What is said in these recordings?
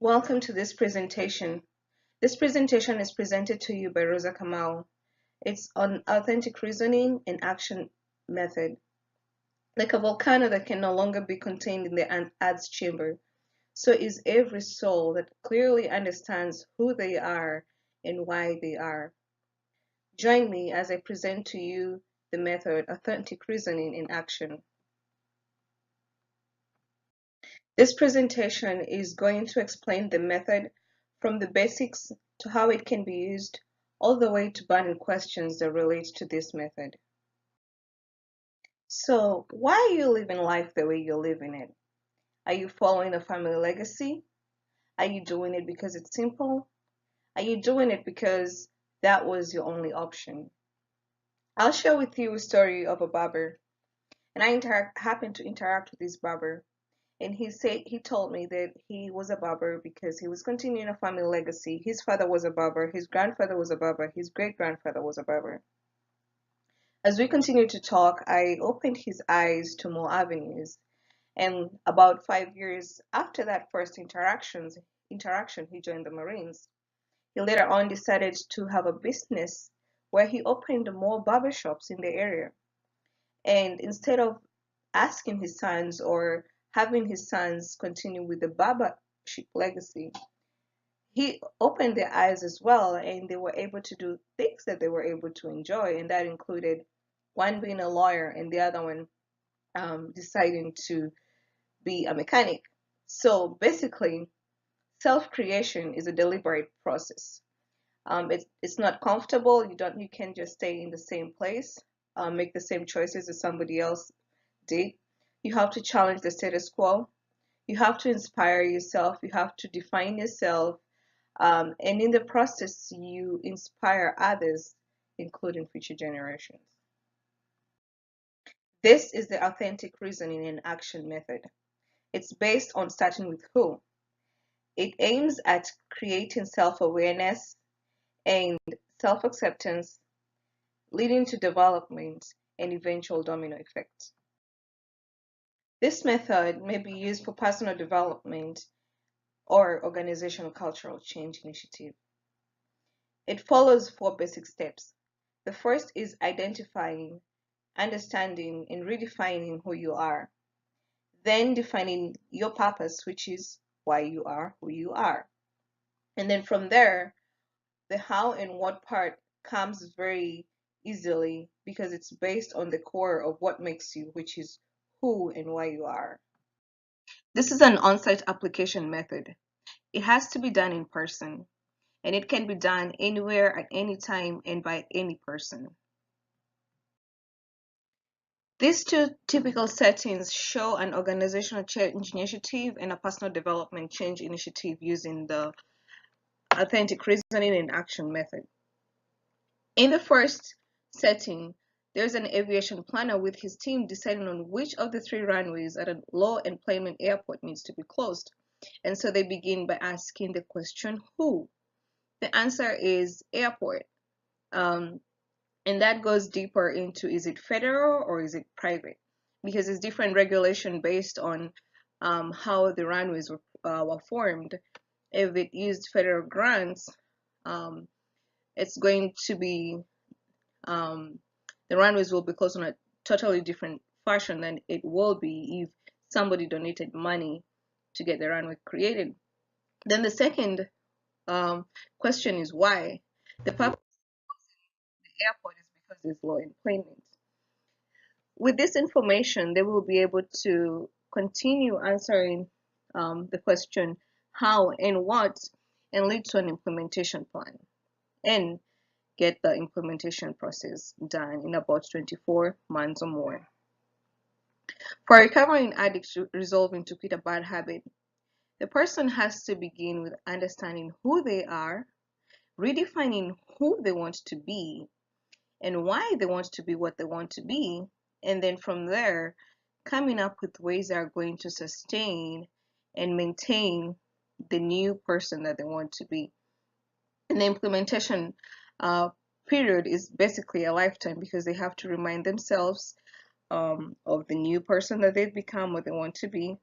Welcome to this presentation. This presentation is presented to you by Rosa Kamau. It's on authentic reasoning and action method. Like a volcano that can no longer be contained in the ad's chamber, so is every soul that clearly understands who they are and why they are. Join me as I present to you the method authentic reasoning in action. This presentation is going to explain the method from the basics to how it can be used, all the way to burning questions that relate to this method. So, why are you living life the way you're living it? Are you following a family legacy? Are you doing it because it's simple? Are you doing it because that was your only option? I'll share with you a story of a barber, and I happened to interact with this barber. And he told me that he was a barber because he was continuing a family legacy. His father was a barber, his grandfather was a barber, his great grandfather was a barber. As we continued to talk, I opened his eyes to more avenues. And about 5 years after that first interaction, he joined the Marines. He later on decided to have a business where he opened more barbershops in the area. And instead of asking his sons or having his sons continue with the barbership legacy, he opened their eyes as well, and they were able to do things that they were able to enjoy, and that included one being a lawyer and the other one deciding to be a mechanic. So basically, self-creation is a deliberate process. It's not comfortable. You can't just stay in the same place, make the same choices as somebody else did. You have to challenge the status quo. You have to inspire yourself. You have to define yourself. And in the process, you inspire others, including future generations. This is the authentic reasoning and action method. It's based on starting with who. It aims at creating self awareness and self acceptance, leading to development and eventual domino effects. This method may be used for personal development or organizational cultural change initiative. It follows four basic steps. The first is identifying, understanding, and redefining who you are. Then defining your purpose, which is why you are who you are. And then from there, the how and what part comes very easily because it's based on the core of what makes you, which is who and why you are. This is an on-site application method. It has to be done in person, and it can be done anywhere at any time and by any person. These two typical settings show an organizational change initiative and a personal development change initiative using the authentic reasoning and action method. In the first setting, there's an aviation planner with his team deciding on which of the three runways at a low employment airport needs to be closed. And so they begin by asking the question, who? The answer is airport. Um, and that goes deeper into, is it federal or is it private? Because it's different regulation based on how the runways were formed. If it used federal grants, um, it's going to be the runways will be closed on a totally different fashion than it will be if somebody donated money to get the runway created. Then the second question is why. The purpose of the airport is because there's low employment. With this information, they will be able to continue answering the question how and what and lead to an implementation plan and get the implementation process done in about 24 months or more. For a recovering addict resolving to quit a bad habit, the person has to begin with understanding who they are, redefining who they want to be, and why they want to be what they want to be, and then from there, coming up with ways that are going to sustain and maintain the new person that they want to be. And the implementation period is basically a lifetime because they have to remind themselves of the new person that they've become, what they want to be,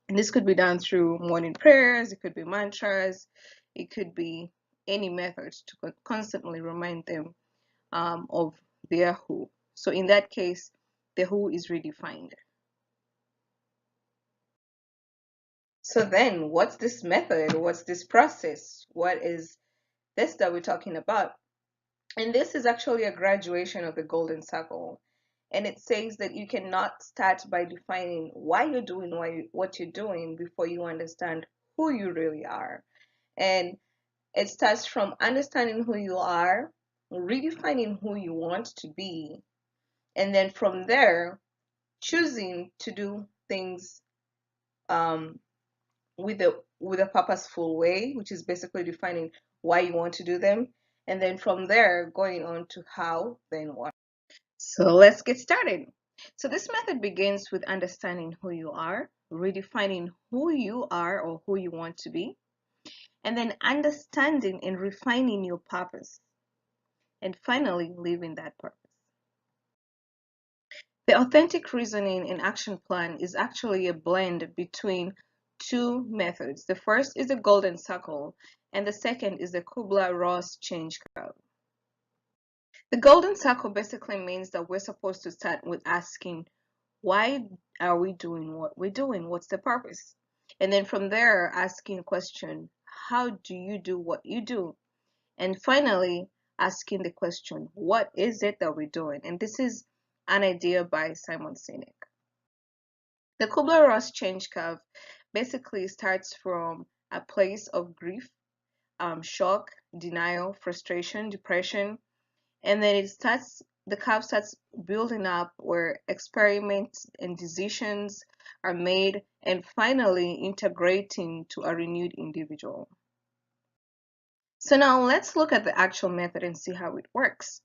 And this could be done through morning prayers, it could be mantras, it could be any methods to constantly remind them of their who. So in that case, the who is redefined. So then, what's this method? What's this process? What is this that we're talking about? And this is actually a graduation of the golden circle. And it says that you cannot start by defining why you're doing what you're doing before you understand who you really are. And it starts from understanding who you are, redefining who you want to be, and then from there, choosing to do things um, with a purposeful way, which is basically defining why you want to do them, and then from there, going on to how, then what. So let's get started. So this method begins with understanding who you are, redefining who you are or who you want to be, and then understanding and refining your purpose, and finally living that purpose. The authentic reasoning and action plan is actually a blend between two methods. The first is the golden circle, and the second is the Kubler-Ross change curve. The golden circle basically means that we're supposed to start with asking, why are we doing what we're doing? What's the purpose? And then from there, asking the question, how do you do what you do? And finally, asking the question, what is it that we're doing? And this is an idea by Simon Sinek. The Kubler-Ross change curve basically starts from a place of grief, shock, denial, frustration, depression, and then the curve starts building up where experiments and decisions are made and finally integrating to a renewed individual. So now let's look at the actual method and see how it works.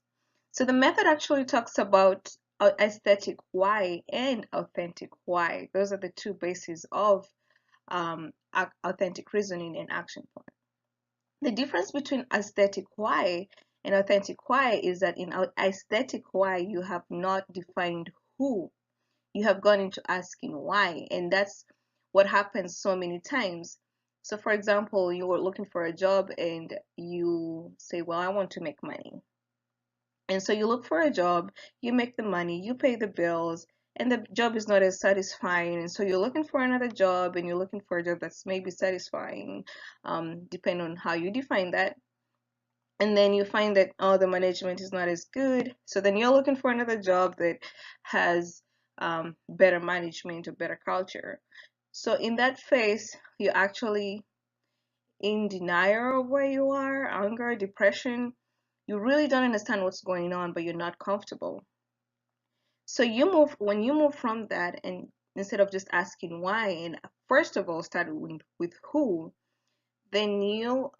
So the method actually talks about aesthetic why and authentic why. Those are the two bases of authentic reasoning and action plan. The difference between aesthetic why and authentic why is that in aesthetic why you have not defined who. You have gone into asking why, and that's what happens so many times. So for example, you were looking for a job and you say, well, I want to make money. And so you look for a job, you make the money, you pay the bills, and the job is not as satisfying. And so you're looking for another job and you're looking for a job that's maybe satisfying, depending on how you define that. And then you find that, oh, the management is not as good. So then you're looking for another job that has better management or better culture. So in that phase, you're actually in denial of where you are, anger, depression. You really don't understand what's going on, but you're not comfortable. So when you move from that, and instead of just asking why, and first of all start with who, then you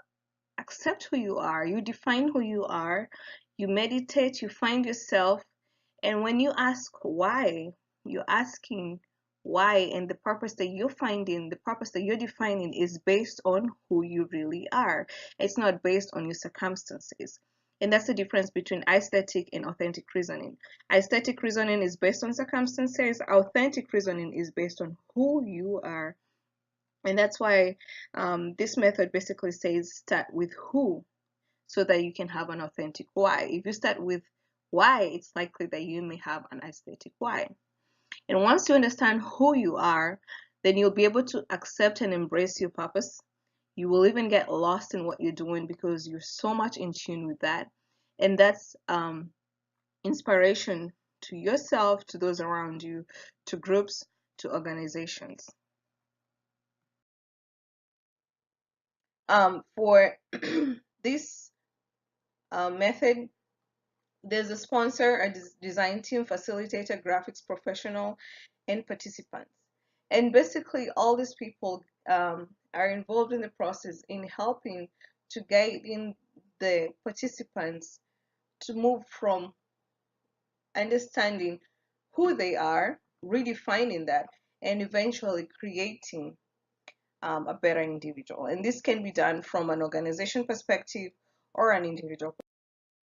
accept who you are, you define who you are, you meditate, you find yourself, and when you ask why, you're asking why, and the purpose that you're finding, the purpose that you're defining is based on who you really are. It's not based on your circumstances. And that's the difference between aesthetic and authentic reasoning. Aesthetic reasoning is based on circumstances, authentic reasoning is based on who you are. And that's why this method basically says start with who so that you can have an authentic why. If you start with why, it's likely that you may have an aesthetic why. And once you understand who you are, then you'll be able to accept and embrace your purpose. You will even get lost in what you're doing because you're so much in tune with that. And that's inspiration to yourself, to those around you, to groups, to organizations. For this method, there's a sponsor, a design team, facilitator, graphics professional, and participants. And basically, all these people are involved in the process in helping to guide in the participants to move from understanding who they are, redefining that, and eventually creating a better individual. And this can be done from an organization perspective or an individual.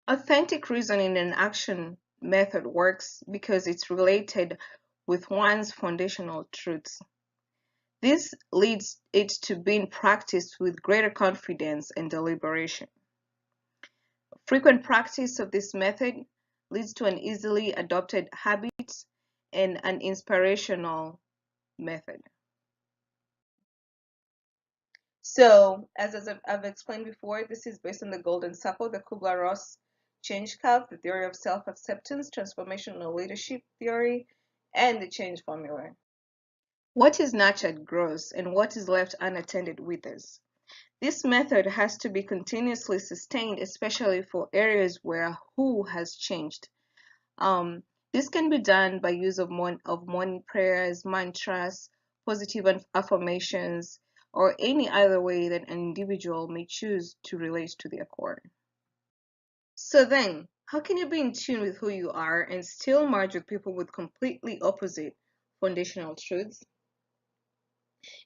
Authentic reasoning and action method works because it's related with one's foundational truths. This leads it to being practiced with greater confidence and deliberation. Frequent practice of this method leads to an easily adopted habit and an inspirational method. So, as I've explained before, this is based on the Golden Circle, the Kubler-Ross change curve, the theory of self-acceptance, transformational leadership theory, and the change formula. What is nurtured grows, and what is left unattended withers. This method has to be continuously sustained, especially for areas where who has changed. This can be done by use of morning prayers, mantras, positive affirmations, or any other way that an individual may choose to relate to their core. So then, how can you be in tune with who you are and still merge with people with completely opposite foundational truths?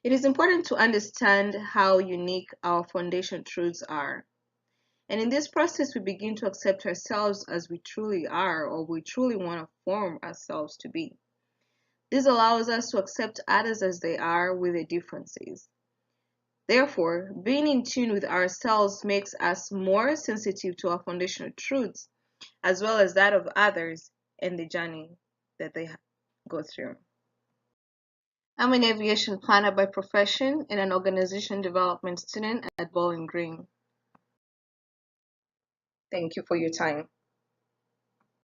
It is important to understand how unique our foundation truths are. And in this process, we begin to accept ourselves as we truly are, or we truly want to form ourselves to be. This allows us to accept others as they are with their differences. Therefore, being in tune with ourselves makes us more sensitive to our foundational truths, as well as that of others and the journey that they go through. I'm an aviation planner by profession and an organization development student at Bowling Green. Thank you for your time.